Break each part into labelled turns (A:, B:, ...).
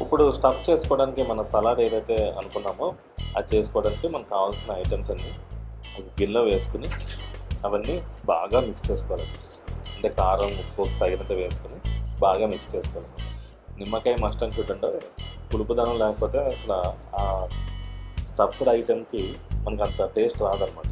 A: ఇప్పుడు స్టఫ్ చేసుకోవడానికి మన సలాడ్ ఏదైతే అనుకున్నామో అది చేసుకోవడానికి మనకు కావాల్సిన ఐటమ్స్ అన్నీ ఒక గిన్నెలో వేసుకుని అవన్నీ బాగా మిక్స్ చేసుకోవాలి. అంటే కారం, ఉప్పు తగినంత వేసుకుని బాగా మిక్స్ చేసుకోవాలి. నిమ్మకాయ మస్ట్ అని చూడండి, పులుపుదనం లేకపోతే అసలు ఆ స్టఫ్డ్ ఐటెంకి మనకు అంత టేస్ట్ రాదనమాట.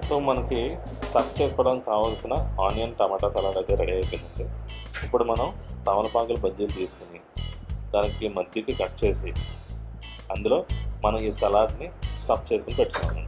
A: సో మనకి స్టఫ్ చేసుకోవడానికి కావాల్సిన ఆనియన్ టమాటా సలాడ్ అయితే రెడీ అయిపోయిందండి. ఇప్పుడు మనం తమలపాకుల బజ్జీలు తీసుకుని దానికి మధ్యకి కట్ చేసి అందులో మనం ఈ సలాడ్ని స్టఫ్ చేసుకుని పెట్టుకోవాలి.